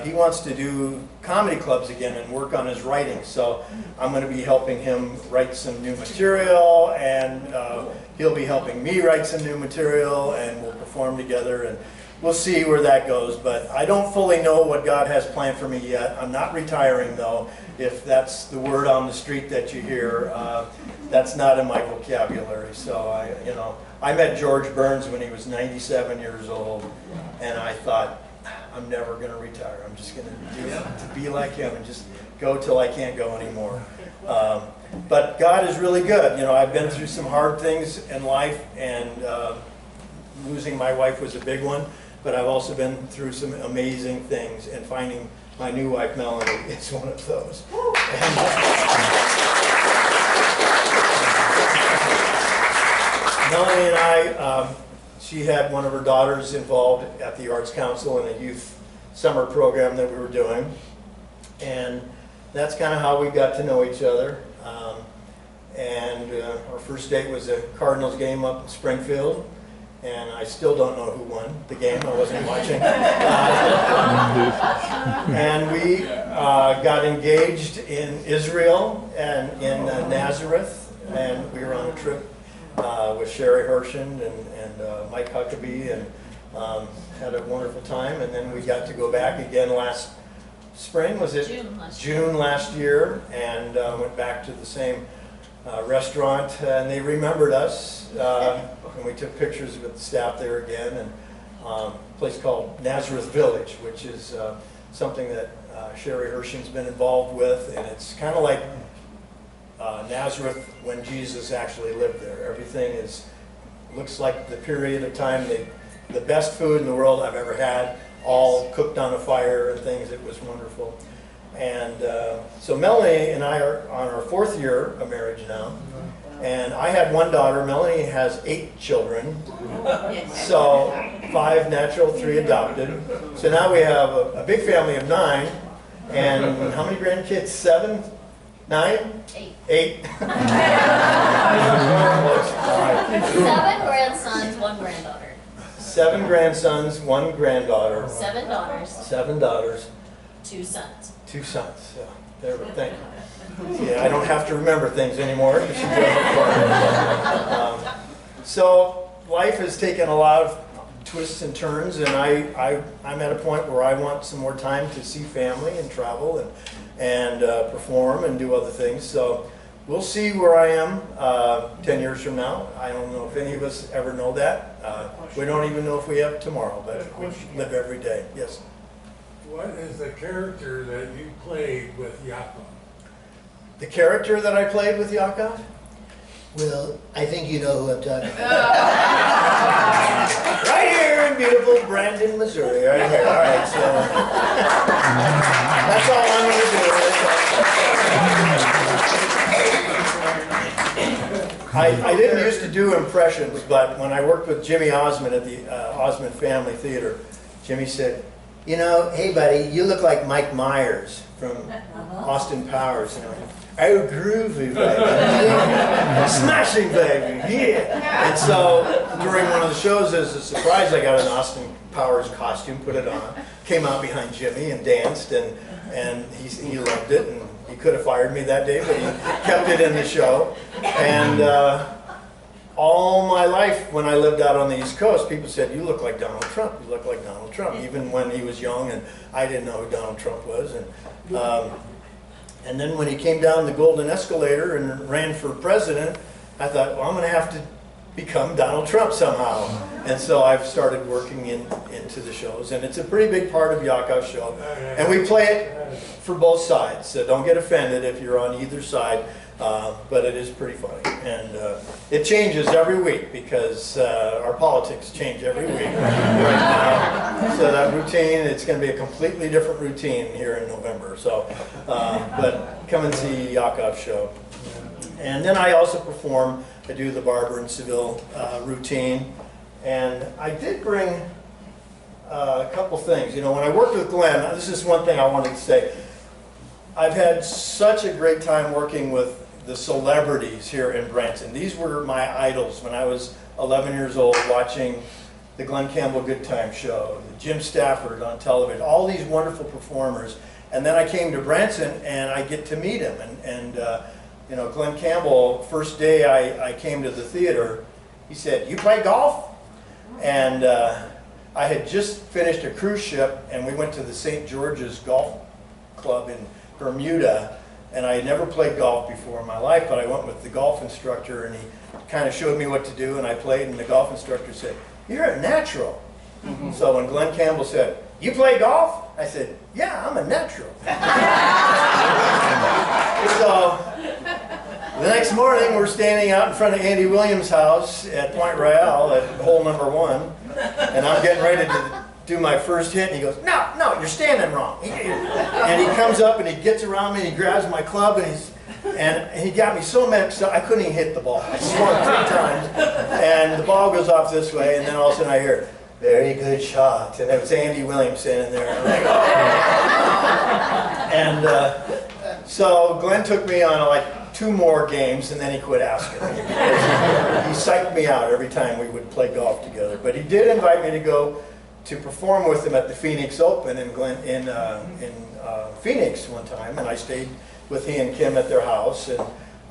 he wants to do comedy clubs again and work on his writing, so I'm going to be helping him write some new material, and he'll be helping me write some new material, and we'll perform together, and we'll see where that goes. But I don't fully know what God has planned for me yet. I'm not retiring, though, if that's the word on the street that you hear. That's not in my vocabulary. So I met George Burns when he was 97 years old, and I thought, I'm never going to retire. I'm just going to be like him and just go till I can't go anymore. But God is really good. You know, I've been through some hard things in life, and losing my wife was a big one. But I've also been through some amazing things, and finding my new wife, Melanie, is one of those. Melanie and I, she had one of her daughters involved at the Arts Council in a youth summer program that we were doing. And that's kind of how we got to know each other. Our first date was a Cardinals game up in Springfield. And I still don't know who won the game. I wasn't watching. And we got engaged in Israel and in Nazareth. And we were on a trip with Sherry Hershon and Mike Huckabee, and had a wonderful time. And then we got to go back again last spring, was it? June last year, and went back to the same restaurant, and they remembered us, and we took pictures with the staff there again, and a place called Nazareth Village, which is something that Sherry Hershon's been involved with, and it's kind of like Nazareth when Jesus actually lived there. Everything looks like the period of time, the best food in the world I've ever had, all cooked on a fire and things. It was wonderful. And so Melanie and I are on our 4th year of marriage now. And I had one daughter. Melanie has 8 children. So 5 natural, 3 adopted. So now we have a big family of 9. And how many grandkids? 7? 9? 8. 8? 7 grandsons, 1 granddaughter. 7 grandsons, 1 granddaughter. 7 daughters, 7 daughters, 2 sons. 2 sons. So, there we thank you. Yeah, I don't have to remember things anymore. She does it for me. So life has taken a lot of twists and turns, and I'm at a point where I want some more time to see family and travel and perform and do other things. So we'll see where I am 10 years from now. I don't know if any of us ever know that. We don't even know if we have tomorrow, but we live every day. Yes? What is the character that you played with Yakov? The character that I played with Yakov? Well, I think you know who I'm talking about. Right here in beautiful Brandon, Missouri. Right here. All right, so that's all I'm going to do. I didn't used to do impressions, but when I worked with Jimmy Osmond at the Osmond Family Theater, Jimmy said, you know, hey buddy, you look like Mike Myers from Austin Powers. And I went, oh, groovy, baby. Yeah. Smashing, baby. Yeah. And so during one of the shows, as a surprise, I got an Austin Powers costume, put it on, came out behind Jimmy and danced, and he loved it. And he could have fired me that day, but he kept it in the show. And all my life, when I lived out on the East Coast, people said, you look like Donald Trump. You look like Donald Trump, even when he was young, and I didn't know who Donald Trump was. And then when he came down the Golden Escalator and ran for president, I thought, well, I'm going to have to become Donald Trump somehow. And so I've started working into the shows, and it's a pretty big part of Yakov's show. And we play it for both sides, so don't get offended if you're on either side, but it is pretty funny. And it changes every week because our politics change every week right now. So that routine, it's going to be a completely different routine here in November. So, but come and see Yakov's show. And then I also perform. I do the Barber and Seville routine. And I did bring a couple things. You know, when I worked with Glenn, this is one thing I wanted to say. I've had such a great time working with the celebrities here in Branson. These were my idols when I was 11 years old, watching the Glenn Campbell Good Time Show, Jim Stafford on television, all these wonderful performers. And then I came to Branson and I get to meet him. And you know, Glenn Campbell, first day I came to the theater, he said, you play golf? And I had just finished a cruise ship, and we went to the St. George's Golf Club in Bermuda, and I had never played golf before in my life, but I went with the golf instructor, and he kind of showed me what to do, and I played, and the golf instructor said, you're a natural. So when Glenn Campbell said, you play golf? I said, yeah, I'm a natural. So the next morning, we're standing out in front of Andy Williams' house at Point Royale at hole number 1, and I'm getting ready to do my first hit, and he goes, no, you're standing wrong. And he comes up and he gets around me and he grabs my club, and he got me so mixed up I couldn't even hit the ball. I swung 3 times, and the ball goes off this way, and then all of a sudden I hear, very good shot, and it was Andy Williams standing there. And so Glenn took me on like 2 more games, and then he quit asking me. He psyched me out every time we would play golf together. But he did invite me to go to perform with him at the Phoenix Open in Phoenix one time, and I stayed with he and Kim at their house, and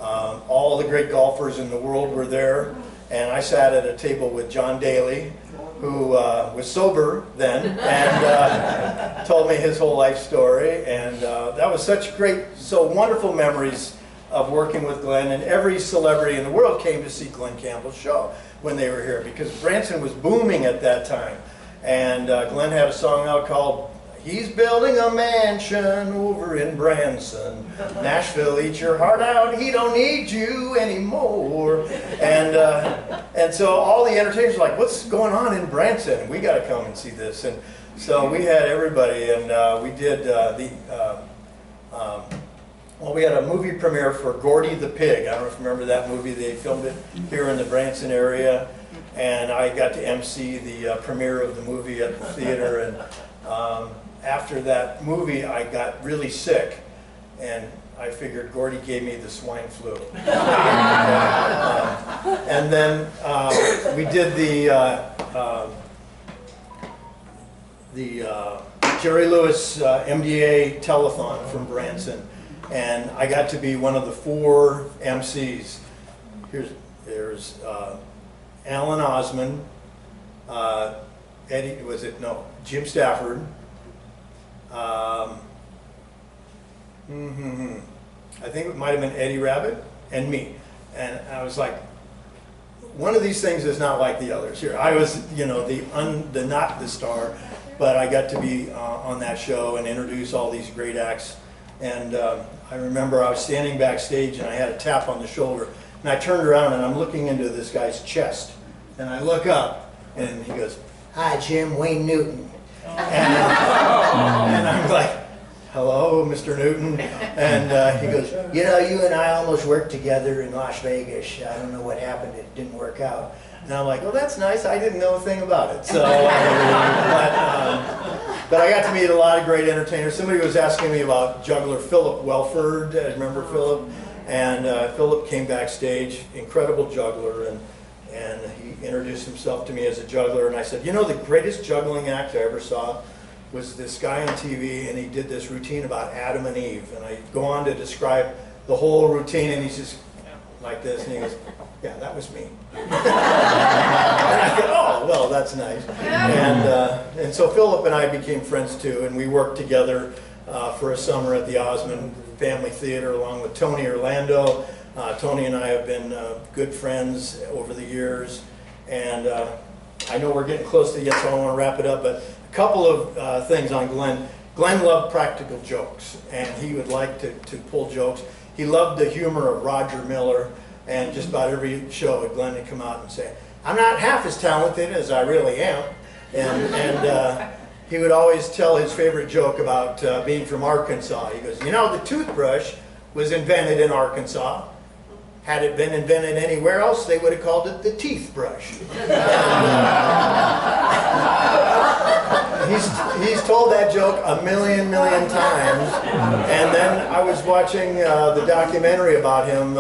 all the great golfers in the world were there, and I sat at a table with John Daly, who was sober then, and told me his whole life story, and that was such great, so wonderful memories of working with Glenn, and every celebrity in the world came to see Glenn Campbell's show when they were here, because Branson was booming at that time, and Glenn had a song out called He's Building a Mansion Over in Branson. Nashville, eat your heart out, he don't need you anymore. And so all the entertainers were like, what's going on in Branson? We got to come and see this. And so we had everybody, and we did well, we had a movie premiere for Gordy the Pig. I don't know if you remember that movie. They filmed it here in the Branson area, and I got to MC the premiere of the movie at the theater. And after that movie, I got really sick, and I figured Gordy gave me the swine flu. And then we did the Jerry Lewis MDA telethon from Branson, and I got to be one of the 4 MCs. There's Alan Osmond, Jim Stafford. I think it might have been Eddie Rabbit and me. And I was like, one of these things is not like the others here. I was, the not the star, but I got to be on that show and introduce all these great acts. And I remember I was standing backstage and I had a tap on the shoulder. And I turned around and I'm looking into this guy's chest. And I look up and he goes, "Hi, Jim, Wayne Newton." And I'm like, "Hello, Mr. Newton." And he goes, "You know, you and I almost worked together in Las Vegas. I don't know what happened. It didn't work out." And I'm like, "Well, that's nice. I didn't know a thing about it." So, but I got to meet a lot of great entertainers. Somebody was asking me about juggler Philip Welford. I remember Philip. And Philip came backstage, incredible juggler, and he introduced himself to me as a juggler. And I said, "You know, the greatest juggling act I ever saw was this guy on TV, and he did this routine about Adam and Eve." And I go on to describe the whole routine, and he's just like this, and he goes, "Yeah, that was me." And I said, "Oh, well, that's nice." And so Philip and I became friends too, and we worked together for a summer at the Osmond Family Theater along with Tony Orlando. Tony and I have been good friends over the years, and I know we're getting close to the end, so I want to wrap it up, but a couple of things on Glenn. Glenn loved practical jokes, and he would like to pull jokes. He loved the humor of Roger Miller, and just about every show Glenn would come out and say, "I'm not half as talented as I really am." And he would always tell his favorite joke about being from Arkansas. He goes, "You know, the toothbrush was invented in Arkansas. Had it been invented anywhere else, they would have called it the teeth brush." He's told that joke a million times. And then I was watching the documentary about him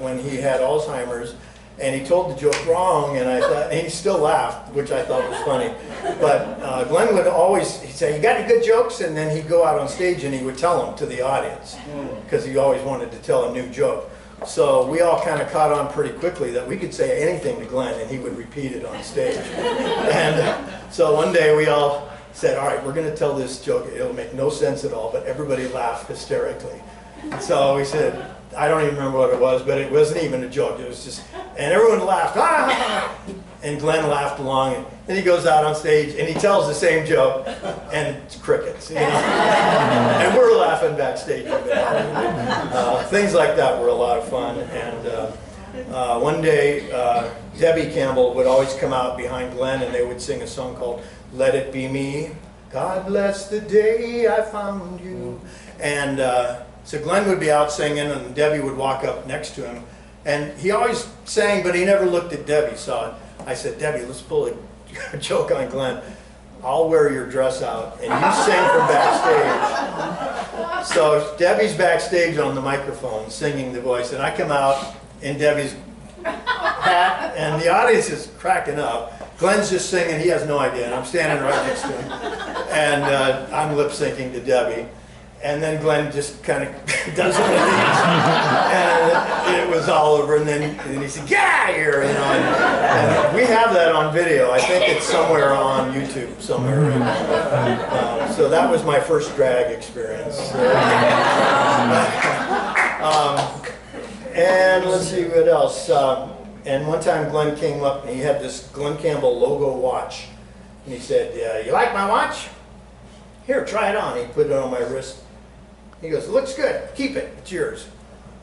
when he had Alzheimer's, and he told the joke wrong, and and he still laughed, which I thought was funny. But Glenn would always, he'd say, "You got any good jokes?" And then he'd go out on stage and he would tell them to the audience, because he always wanted to tell a new joke. So we all kind of caught on pretty quickly that we could say anything to Glenn and he would repeat it on stage. And so one day we all said, "All right, we're going to tell this joke. It'll make no sense at all," but everybody laughed hysterically. So we said, I don't even remember what it was, but it wasn't even a joke. It was just, and everyone laughed. "Ah!" And Glenn laughed along, and then he goes out on stage and he tells the same joke, and it's crickets, and we're laughing backstage. Things like that were a lot of fun. And one day, Debbie Campbell would always come out behind Glenn, and they would sing a song called "Let It Be Me." God bless the day I found you. And so Glenn would be out singing, and Debbie would walk up next to him. And he always sang, but he never looked at Debbie. So I said, "Debbie, let's pull a joke on Glenn. I'll wear your dress out, and you sing from backstage." So Debbie's backstage on the microphone singing the voice, and I come out in Debbie's hat, and the audience is cracking up. Glenn's just singing, he has no idea, and I'm standing right next to him. And I'm lip syncing to Debbie. And then Glenn just kind of does one of these, and it was all over. And then he said, "Get out of here!" And we have that on video. I think it's somewhere on YouTube somewhere. So that was my first drag experience. And let's see what else. And one time Glenn came up and he had this Glenn Campbell logo watch, and he said, "You like my watch? Here, try it on." He put it on my wrist. He goes, "It looks good. Keep it. It's yours."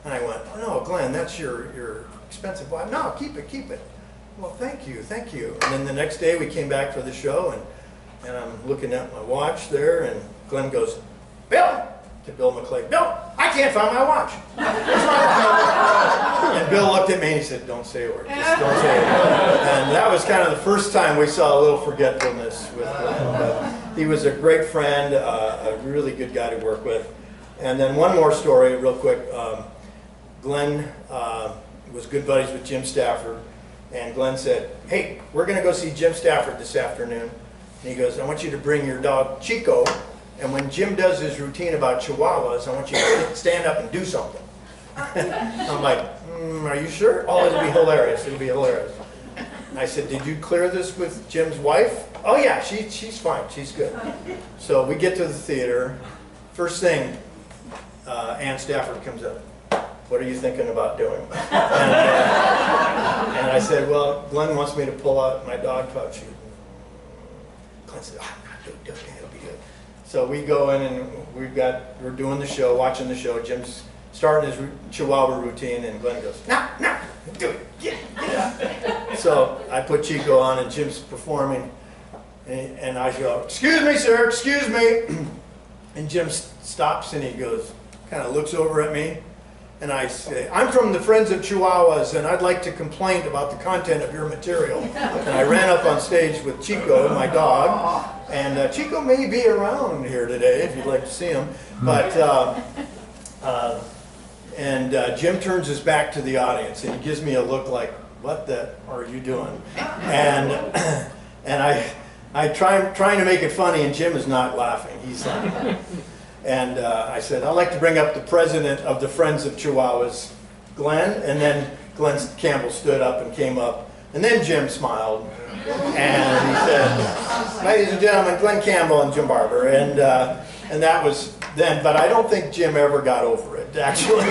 And I went, "Oh, no, Glenn, that's your expensive watch." "No, keep it, keep it." "Well, thank you, thank you." And then the next day we came back for the show, and I'm looking at my watch there, and Glenn goes, "Bill," to Bill McClay, "Bill, I can't find my watch. Where's my watch?" And Bill looked at me and he said, "Don't say a word, just don't say a word." And that was kind of the first time we saw a little forgetfulness with Glenn. But he was a great friend, a really good guy to work with. And then one more story, real quick. Glenn was good buddies with Jim Stafford, and Glenn said, "Hey, we're going to go see Jim Stafford this afternoon." And he goes, "I want you to bring your dog Chico, and when Jim does his routine about Chihuahuas, I want you to stand up and do something." I'm like, "Are you sure?" "Oh, it'll be hilarious. It'll be hilarious." And I said, "Did you clear this with Jim's wife?" "Oh yeah, she's fine. She's good." So we get to the theater. First thing, Ann Stafford comes up. "What are you thinking about doing?" And I said, "Well, Glenn wants me to pull out my dog pouch." Glenn said, "Oh, do it, it'll be good." So we go in and we're doing the show, watching the show. Jim's starting his Chihuahua routine, and Glenn goes, "No, do it, get up." So I put Chico on, and Jim's performing, and I go, "Excuse me, sir, excuse me." And Jim stops and he goes, kind of looks over at me, and I say, "I'm from the Friends of Chihuahuas, and I'd like to complain about the content of your material." And I ran up on stage with Chico, my dog, and Chico may be around here today if you'd like to see him. But Jim turns his back to the audience, and he gives me a look like, "What the are you doing?" And I trying to make it funny, and Jim is not laughing. He's like, and I said, "I'd like to bring up the president of the Friends of Chihuahuas, Glenn." And then Glenn Campbell stood up and came up, and then Jim smiled, and he said, "Ladies and gentlemen, Glenn Campbell and Jim Barber." And that was then, but I don't think Jim ever got over it, actually.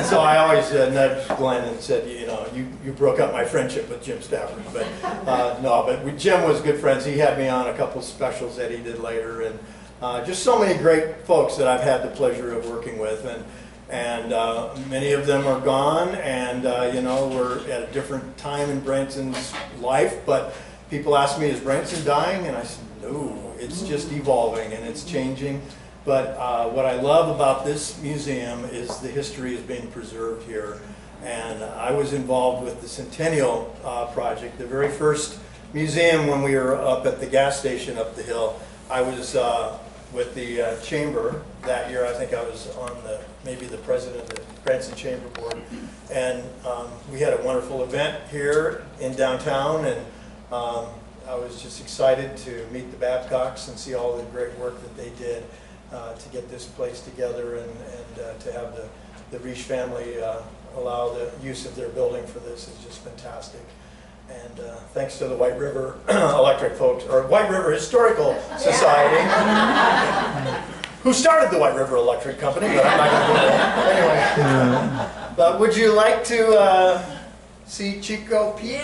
So I always nudged Glenn and said, you broke up my friendship with Jim Stafford. But no, but Jim was good friends. He had me on a couple specials that he did later, and just so many great folks that I've had the pleasure of working with, and many of them are gone, and we're at a different time in Branson's life. But people ask me, "Is Branson dying?" And I said, "No, it's just evolving and it's changing." But what I love about this museum is the history is being preserved here. And I was involved with the Centennial project, the very first museum when we were up at the gas station up the hill. I was with the chamber that year. I think I was on maybe the president of the Branson Chamber Board. And we had a wonderful event here in downtown, and I was just excited to meet the Babcocks and see all the great work that they did to get this place together, and to have the Reich family allow the use of their building for this is just fantastic. And thanks to the White River Electric folks, or White River Historical Society, who started the White River Electric Company, but I'm not going to do that. Anyway, but would you like to see Chico Pete?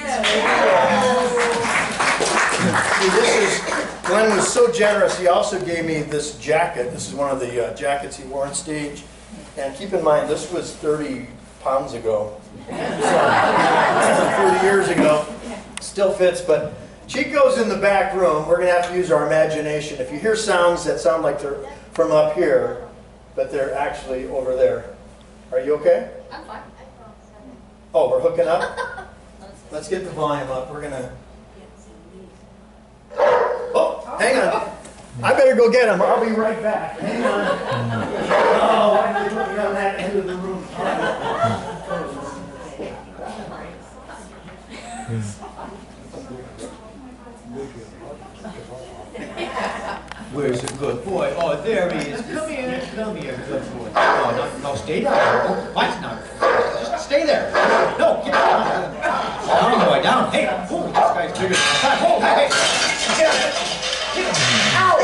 See, Glenn was so generous, he also gave me this jacket. This is one of the jackets he wore on stage. And keep in mind, this was 30 pounds ago. So, 30 years ago. Still fits, but Chico's in the back room. We're going to have to use our imagination. If you hear sounds that sound like they're from up here, but they're actually over there. Are you okay? I'm fine. Oh, we're hooking up? Let's get the volume up. We're going to... Oh, hang on. I better go get him. I'll be right back. Hang on. Oh, why did you put me on that end of the room? Where's the good boy? Oh, there he is. Come here, good boy. Oh, no, stay down. Oh, what? No, just stay there. No, get down. Down, boy, down. Hey, oh, this guy's bigger than that. Oh, hey, get up. Get up. Ow!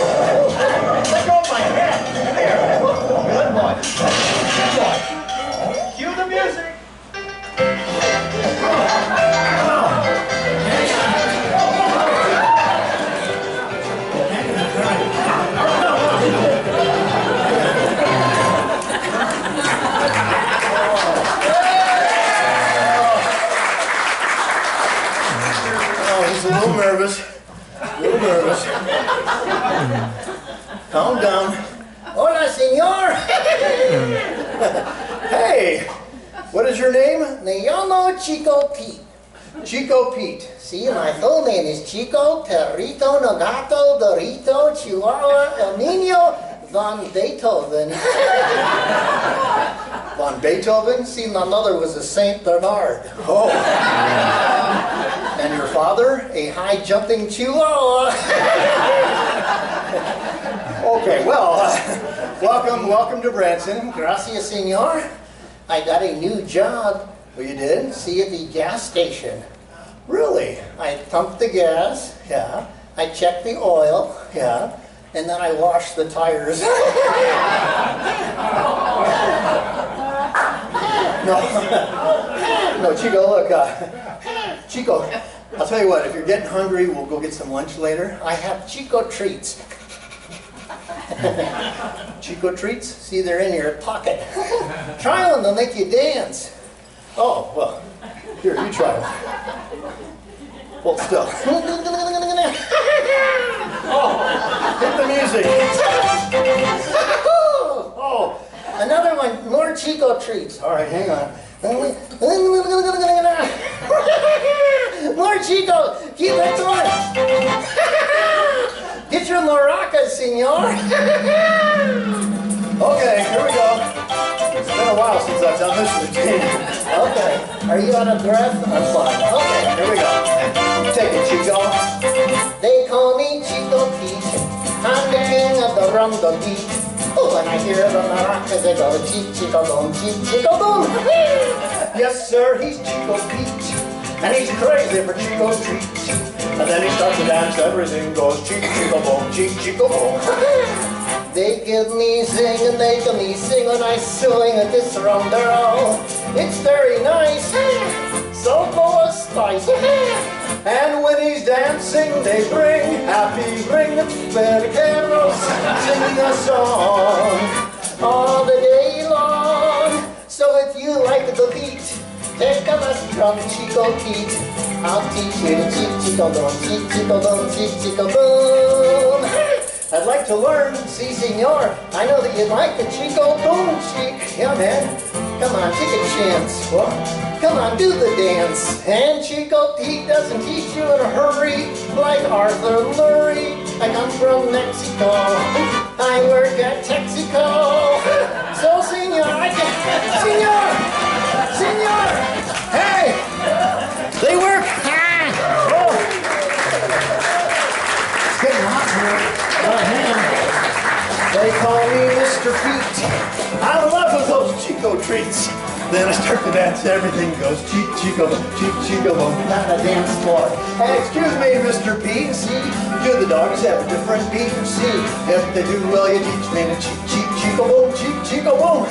Let go of my head. Come here. Good boy. Good boy. Cue the music. A little nervous. Calm down. Hola, señor. Hey, what is your name? Me llamo Chico Pete. Chico Pete. See, my full name is Chico Perrito Nogato Dorito Chihuahua El Niño Von Beethoven. Von Beethoven? See, my mother was a Saint Bernard. Oh. And your father? A high-jumping chihuahua. Okay, well, welcome to Branson. Gracias, senor. I got a new job. Oh, you did? See, at the gas station. Really? I pumped the gas. Yeah. I checked the oil. Yeah. And then I washed the tires. No, Chico, look, Chico, I'll tell you what, if you're getting hungry, we'll go get some lunch later. I have Chico treats. Chico treats? See, they're in your pocket. Try one, they'll make you dance. Oh, well, here, you try one. Hold still. Oh, hit the music. Oh, Another one, more Chico treats. all right, hang on. More Chico, keep it going. Get your maracas, senor. Okay, here we go. It's been a while since I've done this routine. Okay, are you out of breath? I'm fine. Okay, Here we go. Take it, Chico. they call me Chico Pete. I'm the king of the rumba beat. Oh, when I hear the maracas, they go Chico boom, Chico boom. Yes, sir, he's Chico Pete. And he's crazy for Chico treats. And then he starts to dance, everything goes Chico boom, Chico boom. They give me zing and they give me sing when I swing at this rondo. It's very nice, so full of spice. And when he's dancing, they bring happy carols, singing a song. All the day long. So if you like the beat, take a lesson from Chico Pete. I'll teach you to Chico boom, Chico boom, Chico boom. I'd like to learn. Si, senor, I know that you like the Chico boom, chic. Yeah, man. Come on, take a chance. Well, Come on, do the dance. And Chico Pete doesn't teach you in a hurry like Arthur Murray. I come from Mexico. I work at Texaco. So, senor, senor, hey! They work! Oh. It's getting hot here. Hang on. They call me Mr. Pete. I'm in love with those Chico treats. Then I start to dance, everything goes Chico boom, not a dance floor. Hey, excuse me, Mr. Pete. See, do the dogs have a different beat? See, if they do, will you teach me to Chico boom?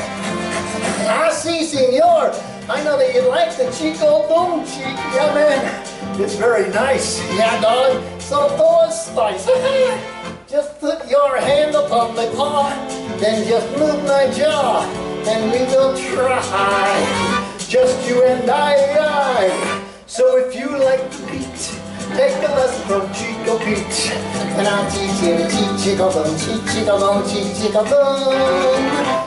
Ah, si, senor. I know that you like the Chico boom, chic. Yeah, man, it's very nice. Yeah, dog. So full of spice. Just put your hand upon my paw, then just move my jaw, and we will try. Just you and I. So if you like the beat, take a lesson from Chico Pete. And I'll teach you to Chico boom, Chico boom, Chico boom.